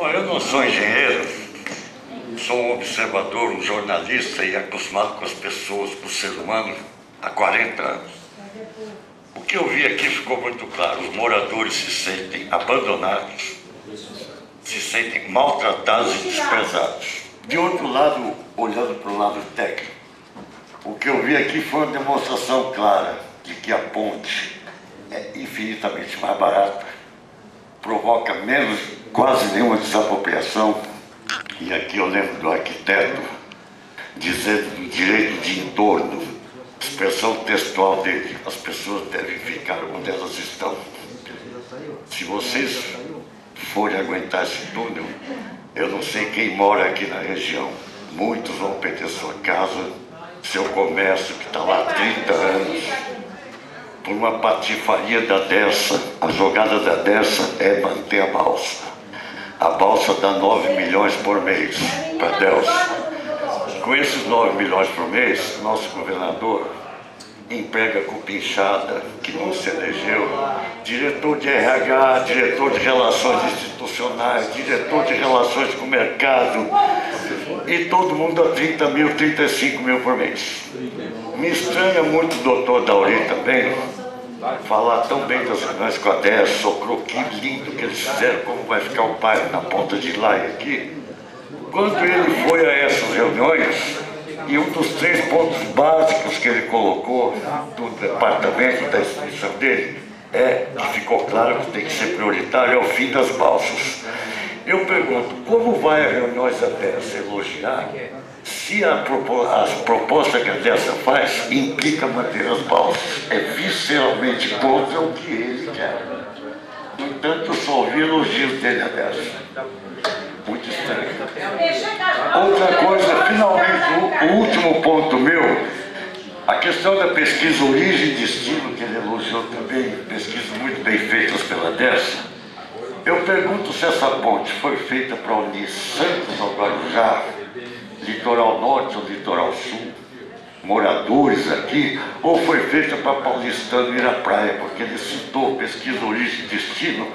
Olha, eu não sou engenheiro, sou um observador, um jornalista e acostumado com as pessoas, com o ser humano, há 40 anos. O que eu vi aqui ficou muito claro: os moradores se sentem abandonados, se sentem maltratados e desprezados. De outro lado, olhando para o lado técnico, o que eu vi aqui foi uma demonstração clara de que a ponte é infinitamente mais barata, provoca menos, quase nenhuma desapropriação. E aqui eu lembro do arquiteto dizendo do direito de entorno, expressão textual dele: as pessoas devem ficar onde elas estão. Se vocês forem aguentar esse túnel, eu não sei quem mora aqui na região. Muitos vão perder sua casa, seu comércio que está lá há 30 anos, por uma patifaria da Dersa. A jogada da Dersa é manter a balsa. A balsa dá 9 milhões por mês para a Dersa. Com esses 9 milhões por mês, nosso governador emprega cupinchada, que não se elegeu, diretor de RH, diretor de relações institucionais, diretor de relações com o mercado, e todo mundo a 30 mil, 35 mil por mês. Me estranha muito o doutor Dauri também falar tão bem das reuniões com a Dersa, o croquis lindo que eles fizeram, como vai ficar o bairro na ponta de lá e aqui. Quando ele foi a essas reuniões, e um dos 3 pontos básicos que ele colocou do departamento, da instituição dele, é que ficou claro que tem que ser prioritário, é o fim das balsas. Eu pergunto, como vai a reuniões da Dersa elogiar se as propostas que a Dersa faz implica manter as balsas? É visceralmente contra o que ele quer. No entanto, eu só ouvi elogios dele a Dersa. Muito estranho. Outra coisa, finalmente, o último ponto meu, a questão da pesquisa origem e destino, que ele elogiou também, pesquisas muito bem feitas pela Dersa. Eu pergunto se essa ponte foi feita para unir Santos ao Guarujá, litoral norte ou litoral sul, moradores aqui, ou foi feita para paulistano ir à praia, porque ele citou pesquisa origem e destino.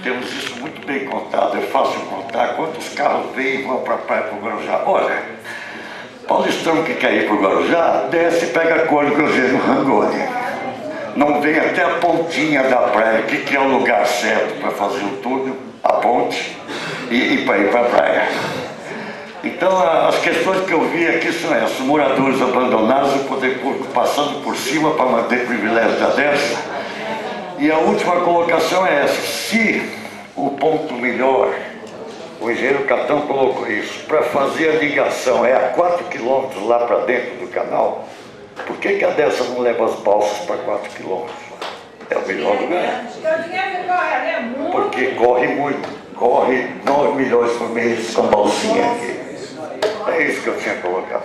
Temos isso muito bem contado, é fácil contar quantos carros vêm e vão para a praia, para o Guarujá. Olha, paulistano que quer ir para o Guarujá, desce e pega a cor do Cruzeiro Rangoni. Não vem até a pontinha da praia, que é o lugar certo para fazer o túnel, a ponte, e para ir para a praia. Então, as questões que eu vi aqui são essas: moradores abandonados, o poder público passando por cima para manter privilégio da Dersa. E a última colocação é essa: se o ponto melhor, o engenheiro Catão colocou isso, para fazer a ligação é a 4 quilômetros lá para dentro do canal, por que a Dersa não leva as balsas para 4 quilômetros? É o melhor lugar. Porque corre muito, corre 9 milhões por mês com balsinha aqui. É isso que eu tinha colocado.